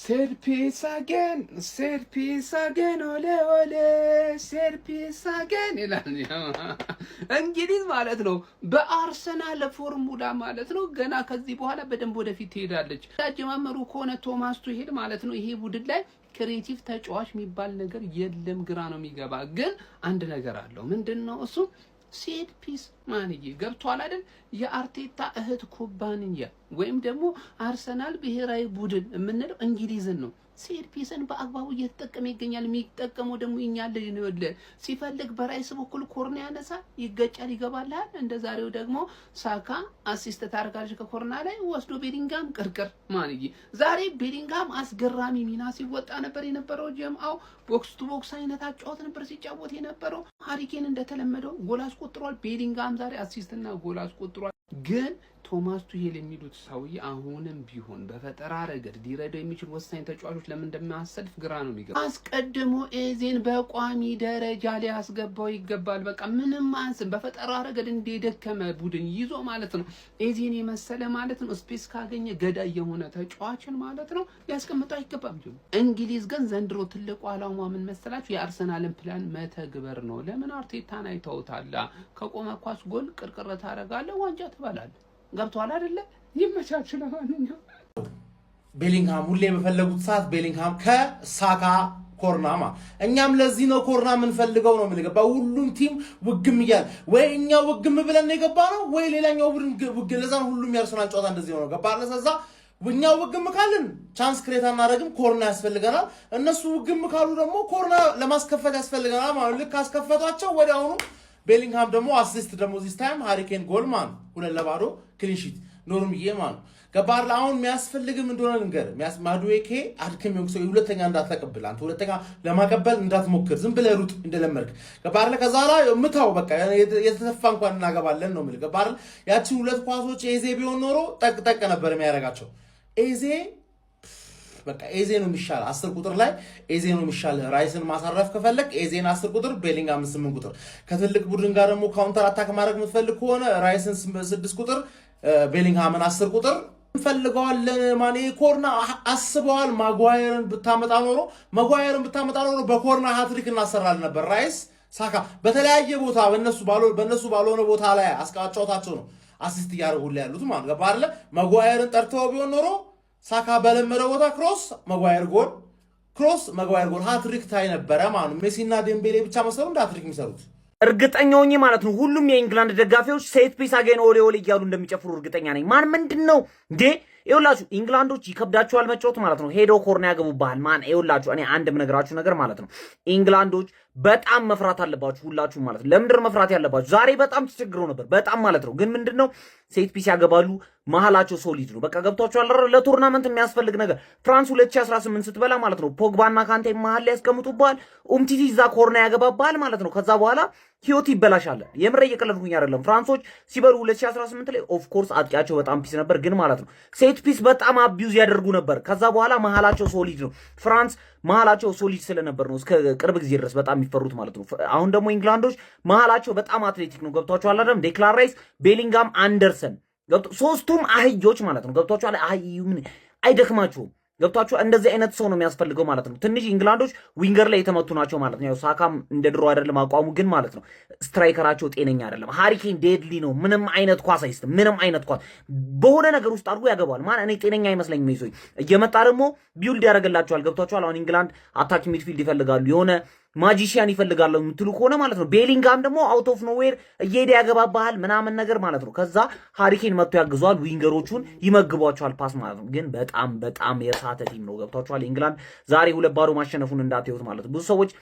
Said peace again, ole ole, said peace again ይላል። እንግሊዝ ማለት ነው በአርሰናል ፎርሙላ ማለት ነው። ገና ከዚህ በኋላ በደንብ ወደፊት ትሄዳለች። አጀማመሩ ከሆነ ቶማስ ቱሄል ማለት ነው ይሄ ቡድን ላይ ክሬቲቭ ተጫዋች የሚባል ነገር የለም። ግራ ነው የሚገባ። ግን አንድ ነገር አለው። ምንድነው እሱ? ሴድ ፒስ ማንዬ ገብቷል አይደል? የአርቴታ እህት ኩባንያ ወይም ደግሞ አርሰናል ብሔራዊ ቡድን የምንለው እንግሊዝን ነው። ሴድ ፒስን በአግባቡ እየተጠቀመ ይገኛል። የሚጠቀመው ደግሞ ይኛል ነው ያለ። ሲፈልግ በራይስ በኩል ኮርና ያነሳል፣ ይገጫል፣ ይገባልሃል። እንደ ዛሬው ደግሞ ሳካ አሲስት ታርጋለች ከኮርና ላይ ወስዶ ቤሊንጋም ቅርቅር ማንዬ። ዛሬ ቤሊንጋም አስገራሚ ሚና ሲወጣ ነበር የነበረው። ጀምአው ቦክስ ቱ ቦክስ አይነት አጫወት ነበር ሲጫወት የነበረው። ሃሪኬን እንደተለመደው ጎል አስቆጥሯል። ቤሊንጋም ዛሬ አሲስትና ጎል አስቆጥሯል። ግን ቶማስ ቱሄል የሚሉት ሰውዬ አሁንም ቢሆን በፈጠራ ረገድ ሊረዳው የሚችል ወሳኝ ተጫዋቾች ለምን እንደማያሰልፍ ግራ ነው የሚገባ። አስቀድሞ ኤዜን በቋሚ ደረጃ ሊያስገባው ይገባል። በቃ ምንም አንስም። በፈጠራ ረገድ እንደደከመ ቡድን ይዞ ማለት ነው ኤዜን የመሰለ ማለት ነው ስፔስ ካገኘ ገዳይ የሆነ ተጫዋችን ማለት ነው ሊያስቀምጠው አይገባም። እንግሊዝ ግን ዘንድሮ ትልቁ ዓላማ ምን መሰላችሁ? የአርሰናልን ፕላን መተግበር ነው። ለምን አርቴታን አይተውታላ። ከቆመ ኳስ ጎል ቅርቅር ታደርጋለህ፣ ዋንጫ ትበላለህ። ገብቷል አይደለ? ይመቻችሁ። ለማንኛውም ቤሊንግሃም ሁሌ በፈለጉት ሰዓት ቤሊንግሃም ከሳካ ኮርናማ እኛም ለዚህ ነው ኮርና የምንፈልገው ነው የምንገባ። ሁሉም ቲም ውግም እያለ ወይ እኛ ውግም ብለን ነው የገባ ነው ወይ ሌላኛው ቡድን ውግም። ለዛ ነው ሁሉም ያርሰናል ጨዋታ እንደዚህ ነው ገባ። ለዛ እኛ ውግም ካልን ቻንስ ክሬት አናደርግም፣ ኮርና ያስፈልገናል። እነሱ ውግም ካሉ ደግሞ ኮርና ለማስከፈት ያስፈልገናል ማለት ልክ አስከፈቷቸው ወዲያውኑ። ቤሊንግሃም ደግሞ አሲስት ደግሞ ዚስ ታይም ሃሪኬን ጎል ማን 2-0 ክሊን ሺት ኖርምዬ ማን ገባር። አሁን የሚያስፈልግም እንደሆነ ነገር ማዱዌኬ አድክም ይወክሰው ሁለተኛ እንዳትተቀበል አንተ ሁለተኛ ለማቀበል እንዳትሞክር ዝም ብለህ ሩጥ እንደለመድክ ገባር። ከዛ ላይ ምታው በቃ የተተፋ እንኳን እናገባለን ነው ማለት ገባር። ያቺን ሁለት ኳሶች ኤዜ ቢሆን ኖሮ ጠቅ ነበር የሚያደርጋቸው። ኤዜ በቃ ኤዜ ነው የሚሻል 10 ቁጥር ላይ ኤዜ ነው የሚሻል። ራይስን ማሳረፍ ከፈለክ ኤዜን 10 ቁጥር ቤሊንጋም 8 ቁጥር። ከትልቅ ቡድን ጋር ደግሞ ካውንተር አታክ ማድረግ የምትፈልግ ከሆነ ራይስን 6 ቁጥር ቤሊንጋምን 10 ቁጥር እንፈልገዋለን። ማኔ ኮርና አስበዋል። ማጓየርን ብታመጣ ኖሮ በኮርና ሃትሪክ እናሰራል ነበር። ራይስ ሳካ በተለያየ ቦታ በነሱ ባልሆነ ቦታ ላይ አስቀጫውታቸው ነው አሲስት እያደረጉልህ ያሉት ማለት ገባ አይደለ? ማጓየርን ጠርተው ቢሆን ኖሮ ሳካ በለመደው ቦታ ክሮስ መጓየር ጎል ሃትሪክ ታይ ነበረ ማለት። ሜሲና ዴምቤሌ ብቻ መሰሉ እንደ ሃትሪክ የሚሰሩት እርግጠኛ ሆኜ ማለት ነው። ሁሉም የኢንግላንድ ደጋፊዎች ሴት ፒስ አገን ኦሌ እያሉ እንደሚጨፍሩ እርግጠኛ ነኝ። ማን ምንድነው እንዴ? ይኸውላችሁ ኢንግላንዶች ይከብዳቸዋል መጫወት ማለት ነው። ሄዶ ኮርና ያገቡባል ማን። ይኸውላችሁ እኔ አንድ የምነግራችሁ ነገር ማለት ነው ኢንግላንዶች በጣም መፍራት አለባችሁ ሁላችሁ ማለት ነው። ለምንድር መፍራት ያለባችሁ? ዛሬ በጣም ተቸግረው ነበር በጣም ማለት ነው። ግን ምንድነው ሴት ፒስ ያገባሉ፣ መሃላቸው ሶሊድ ነው። በቃ ገብቷቸዋል። ለቱርናመንት የሚያስፈልግ ነገር ፍራንስ 2018 ስትበላ ማለት ነው ፖግባና ካንቴ መሃል ላይ ያስቀምጡባል። ኡምቲቲ ዛ ኮርና ያገባባል ማለት ነው። ከዛ በኋላ ህይወት ይበላሻል። የምረ እየቀለድኩኝ አይደለም። ፍራንሶች ሲበሉ 2018 ላይ ኦፍ ኮርስ አጥቂያቸው በጣም ፒስ ነበር፣ ግን ማለት ነው ሴት ፒስ በጣም አቢዩዝ ያደርጉ ነበር። ከዛ በኋላ መሃላቸው ሶሊድ ነው። ፍራንስ መሃላቸው ሶሊድ ስለነበር ነው እስከ ቅርብ ጊዜ ድረስ በጣም የሚፈሩት ማለት ነው። አሁን ደግሞ ኢንግላንዶች መሃላቸው በጣም አትሌቲክ ነው። ገብቷቸዋል አይደል? ዴክላን ራይስ፣ ቤሊንጋም፣ አንደርሰን ሶስቱም አህዮች ማለት ነው። ገብቷቸዋል? ምን አይደክማቸውም። ገብቷቸው እንደዚህ አይነት ሰው ነው የሚያስፈልገው ማለት ነው። ትንሽ ኢንግላንዶች ዊንገር ላይ የተመቱ ናቸው ማለት ነው። ያው ሳካም እንደ ድሮ አይደለም አቋሙ፣ ግን ማለት ነው ስትራይከራቸው ጤነኛ አይደለም። ሃሪኬን ዴድሊ ነው። ምንም አይነት ኳስ አይስትም። ምንም አይነት ኳስ በሆነ ነገር ውስጥ አድርጎ ያገባዋል። ማን እኔ ጤነኛ አይመስለኝም። ይዞኝ እየመጣ ደግሞ ቢውልድ ያደርግላቸዋል። ገብቷቸዋል? አሁን ኢንግላንድ አታክ ሚድፊልድ ይፈልጋሉ፣ የሆነ ማጂሺያን ይፈልጋሉ የምትሉ ከሆነ ማለት ነው ቤሊንጋም ደግሞ አውት ኦፍ ኖዌር እየሄደ ያገባባሃል ምናምን ነገር ማለት ነው። ከዛ ሃሪኬን መጥቶ ያግዘዋል፣ ዊንገሮቹን ይመግቧቸዋል ፓስ ማለት ነው። ግን በጣም የሳተ ቲም ነው። ገብቷቸዋል? ኢንግላንድ ዛሬ 2-0 ማሸነፉን እንዳትዩት ማለት ነው። ብዙ ሰዎች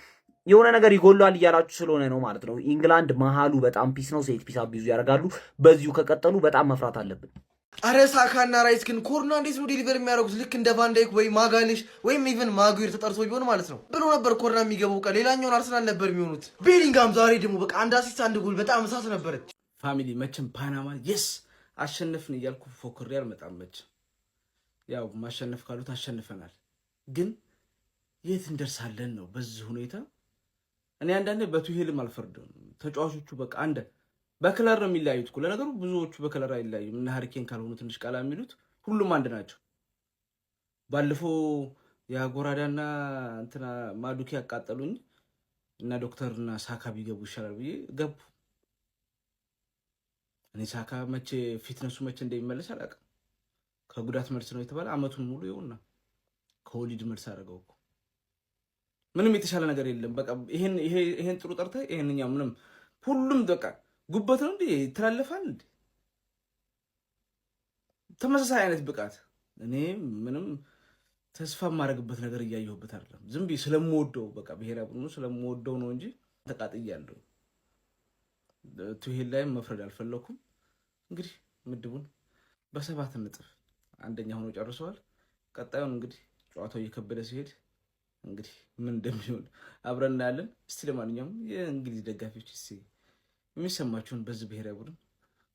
የሆነ ነገር ይጎላል እያላችሁ ስለሆነ ነው ማለት ነው። ኢንግላንድ መሃሉ በጣም ፒስ ነው። ሴት ፒስ አቢዙ ያደርጋሉ። በዚሁ ከቀጠሉ በጣም መፍራት አለብን። አረ ሳካና ራይስ ግን ኮርና እንዴት ነው ዴሊቨር የሚያደርጉት? ልክ እንደ ቫንዳይክ ወይ ማጋሊሽ ወይም ኢቨን ማጉዌር ተጠርቶ ቢሆን ማለት ነው ብሎ ነበር ኮርና የሚገባው። ቃ ሌላኛውን አርሰናል ነበር የሚሆኑት። ቤሊንጋም ዛሬ ደግሞ በቃ አንድ አሲስት አንድ ጎል በጣም እሳት ነበረች። ፋሚሊ መቼም ፓናማ የስ አሸነፍን እያልኩ ፎክሬ አልመጣም። መቼም ያው ማሸነፍ ካሉት አሸንፈናል፣ ግን የት እንደርሳለን ነው በዚህ ሁኔታ። እኔ አንዳንዴ በቱሄልም አልፈርድም። ተጫዋቾቹ በቃ አንድ በከለር ነው የሚለያዩት እኮ። ለነገሩ ብዙዎቹ በከለር አይለያዩም። እና ሃሪኬን ካልሆኑ ትንሽ ቃላ የሚሉት ሁሉም አንድ ናቸው። ባለፈው ያ ጎራዳና እንትና ማዱኪ ያቃጠሉኝ እና ዶክተርና ሳካ ቢገቡ ይሻላል ብዬ ገቡ። እኔ ሳካ መቼ ፊትነሱ መቼ እንደሚመለስ አላውቅም። ከጉዳት መልስ ነው የተባለ አመቱን ሙሉ ይውና ከወሊድ መልስ አደረገው እኮ ምንም የተሻለ ነገር የለም። በቃ ይሄን ጥሩ ጠርተህ ይሄንኛው ምንም ሁሉም በቃ ጉበት ነው እንዴ ይተላለፋል እንዴ? ተመሳሳይ አይነት ብቃት እኔ ምንም ተስፋ ማድረግበት ነገር እያየሁበት አይደለም። ዝም ብዬ ስለምወደው በቃ ብሔራዊ ቡድኑ ስለምወደው ነው እንጂ ተቃጥያለሁ። ቱሄል ላይ መፍረድ አልፈለኩም። እንግዲህ ምድቡን በ7 ነጥብ አንደኛ ሆኖ ጨርሰዋል። ቀጣዩን እንግዲህ ጨዋታው እየከበደ ሲሄድ እንግዲህ ምን እንደሚሆን አብረን እናያለን። እስቲ ለማንኛውም የእንግሊዝ ደጋፊዎች የሚሰማችሁን በዚህ ብሔራዊ ቡድን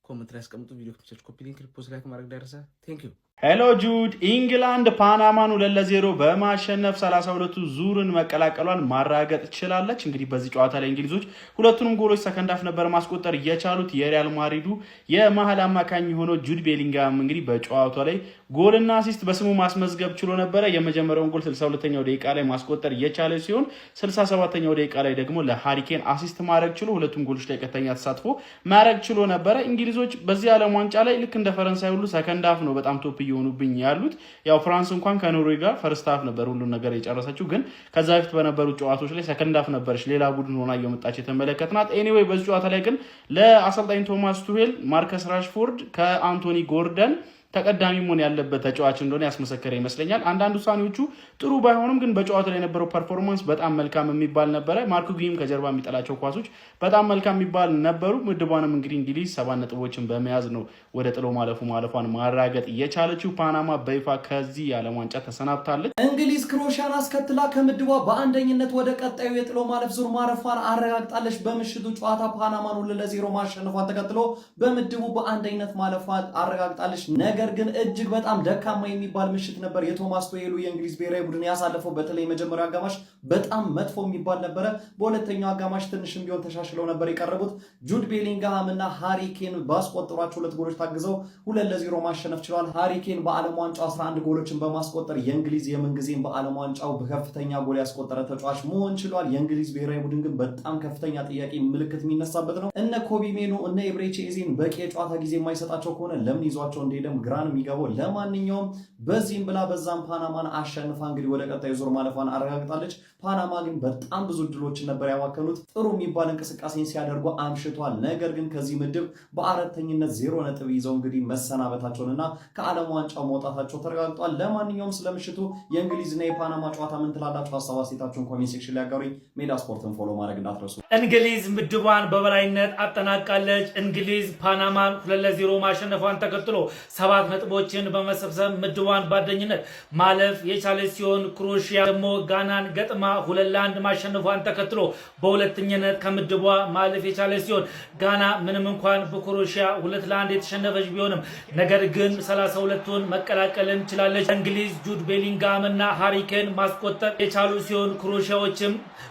ኮሜንት ላይ አስቀምጡ። ቪዲዮ ክሊፕ ኮፒ ሊንክ ፖስት ላይክ ማድረግ እንዳይረሳ። ቴንክ ዩ። ሄሎ ጁድ። ኢንግላንድ ፓናማን 2-0 በማሸነፍ 32 ዙርን መቀላቀሏን ማረጋገጥ ትችላለች። እንግዲህ በዚህ ጨዋታ ላይ እንግሊዞች ሁለቱንም ጎሎች ሰከንድ ሃፍ ነበር ማስቆጠር የቻሉት። የሪያል ማድሪዱ የመሃል አማካኝ የሆነው ጁድ ቤሊንጋም እንግዲህ በጨዋታው ላይ ጎልና አሲስት በስሙ ማስመዝገብ ችሎ ነበረ። የመጀመሪያውን ጎል 62ኛው ደቂቃ ላይ ማስቆጠር የቻለ ሲሆን 67ኛው ደቂቃ ላይ ደግሞ ለሃሪኬን አሲስት ማድረግ ችሎ ሁለቱም ጎሎች ላይ ቀጥተኛ ተሳትፎ ማድረግ ችሎ ነበረ። እንግሊዞች በዚህ ዓለም ዋንጫ ላይ ልክ እንደ ፈረንሳይ ሁሉ ሰከንድ ሃፍ ነው በጣም ቶፕ እየሆኑብኝ ያሉት። ያው ፍራንስ እንኳን ከኖርዌይ ጋር ፈርስት ሃፍ ነበር ሁሉን ነገር የጨረሰችው፣ ግን ከዛ በፊት በነበሩት ጨዋታዎች ላይ ሰከንድ ሃፍ ነበረች ሌላ ቡድን ሆና እየመጣች የተመለከትናት። ኤኒዌይ በዚህ ጨዋታ ላይ ግን ለአሰልጣኝ ቶማስ ቱሄል ማርከስ ራሽፎርድ ከአንቶኒ ጎርደን ተቀዳሚ መሆን ያለበት ተጫዋች እንደሆነ ያስመሰከረ ይመስለኛል። አንዳንድ ውሳኔዎቹ ጥሩ ባይሆኑም ግን በጨዋታው ላይ የነበረው ፐርፎርማንስ በጣም መልካም የሚባል ነበረ። ማርክ ጉሂም ከጀርባ የሚጠላቸው ኳሶች በጣም መልካም የሚባል ነበሩ። ምድቧንም እንግዲህ እንግሊዝ 7 ነጥቦችን በመያዝ ነው ወደ ጥሎ ማለፏን ማረጋገጥ የቻለችው። ፓናማ በይፋ ከዚህ የዓለም ዋንጫ ተሰናብታለች። እንግሊዝ ክሮኤሺያን አስከትላ ከምድቧ በአንደኝነት ወደ ቀጣዩ የጥሎ ማለፍ ዙር ማረፏን አረጋግጣለች። በምሽቱ ጨዋታ ፓናማን 2-0 ማሸነፏን ተከትሎ በምድቡ በአንደኝነት ማለፏን አረጋግጣለች። ነገር ግን እጅግ በጣም ደካማ የሚባል ምሽት ነበር የቶማስ ቱሄሉ የእንግሊዝ ብሔራዊ ቡድን ያሳለፈው። በተለይ መጀመሪያው አጋማሽ በጣም መጥፎ የሚባል ነበረ። በሁለተኛው አጋማሽ ትንሽም ቢሆን ተሻሽለው ነበር የቀረቡት። ጁድ ቤሊንግሃም እና ሃሪ ኬን ባስቆጠሯቸው 2 ጎሎች ታግዘው 2-0 ማሸነፍ ችለዋል። ሃሪ ኬን በዓለም ዋንጫው 11 ጎሎችን በማስቆጠር የእንግሊዝ የምንጊዜም በዓለም ዋንጫው በከፍተኛ ጎል ያስቆጠረ ተጫዋች መሆን ችሏል። የእንግሊዝ ብሔራዊ ቡድን ግን በጣም ከፍተኛ ጥያቄ ምልክት የሚነሳበት ነው። እነ ኮቢ ሜኑ እነ ኤብሬቺ ኤዜን በቂ የጨዋታ ጊዜ የማይሰጣቸው ከሆነ ለምን ይዟቸው እንደሄደም ግራን የሚገባው። ለማንኛውም በዚህም ብላ በዛም ፓናማን አሸንፋ እንግዲህ ወደ ቀጣዩ ዙር ማለፏን አረጋግጣለች። ፓናማ ግን በጣም ብዙ ድሎችን ነበር ያዋከኑት። ጥሩ የሚባል እንቅስቃሴን ሲያደርጉ አምሽቷል። ነገር ግን ከዚህ ምድብ በአራተኝነት 0 ነጥብ ይዘው እንግዲህ መሰናበታቸውንና ከዓለም ዋንጫው መውጣታቸው ተረጋግጧል። ለማንኛውም ስለምሽቱ የእንግሊዝና የፓናማ ጨዋታ ምን ትላላችሁ? ሀሳብ አስተያየታችሁን ኮሜንት ሴክሽን ላይ አጋሩኝ። ሜዳ ስፖርትን ፎሎ ማድረግ እንዳትረሱ። እንግሊዝ ምድቧን በበላይነት አጠናቃለች። እንግሊዝ ፓናማን 2-0 ማሸነፏን ተከትሎ 7 ነጥቦችን በመሰብሰብ ምድቧን በአንደኝነት ማለፍ የቻለች ሲሆን ክሮኤሺያ ደግሞ ጋናን ገጥማ 2-1 ማሸነፏን ተከትሎ በሁለተኝነት ከምድቧ ማለፍ የቻለች ሲሆን ጋና ምንም እንኳን በክሮኤሺያ 2-1 የተሸነፈች ቢሆንም ነገር ግን 32ቱን መቀላቀልን ችላለች። እንግሊዝ ጁድ ቤሊንግሃም እና ሃሪ ኬን ማስቆጠር የቻሉ ሲሆን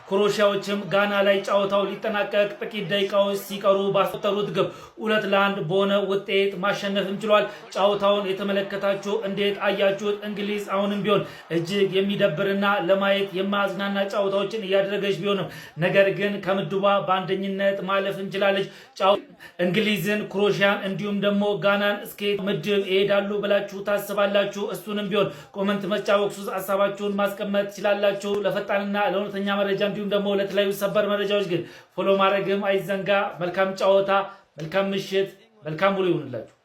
ክሮኤሺያዎችም ጋና ላይ ጨዋታው ሊጠናቀቅ ጥቂት ደቂቃዎች ሲቀሩ ባስቆጠሩት ግብ 2-1 በሆነ ውጤት ማሸነፍም ችሏል። ጨዋታውን የተመለከታችሁ እንዴት አያችሁት? እንግሊዝ አሁንም ቢሆን እጅግ የሚደብርና ለማየት የማያዝናና ጨዋታዎችን እያደረገች ቢሆንም ነገር ግን ከምድቧ በአንደኝነት ማለፍ እንችላለች። እንግሊዝን፣ ክሮኤሺያን እንዲሁም ደግሞ ጋናን እስከ ምድብ ይሄዳሉ ብላችሁ ታስባላችሁ? እሱንም ቢሆን ኮመንት መስጫ ቦክስ ውስጥ ሀሳባችሁን ማስቀመጥ ትችላላችሁ። ለፈጣንና ለእውነተኛ መረጃ እንዲሁም ደግሞ ለተለያዩ ሰበር መረጃዎች ግን ፎሎ ማድረግም አይዘንጋ። መልካም ጨዋታ፣ መልካም ምሽት፣ መልካም ውሎ ይሁንላችሁ።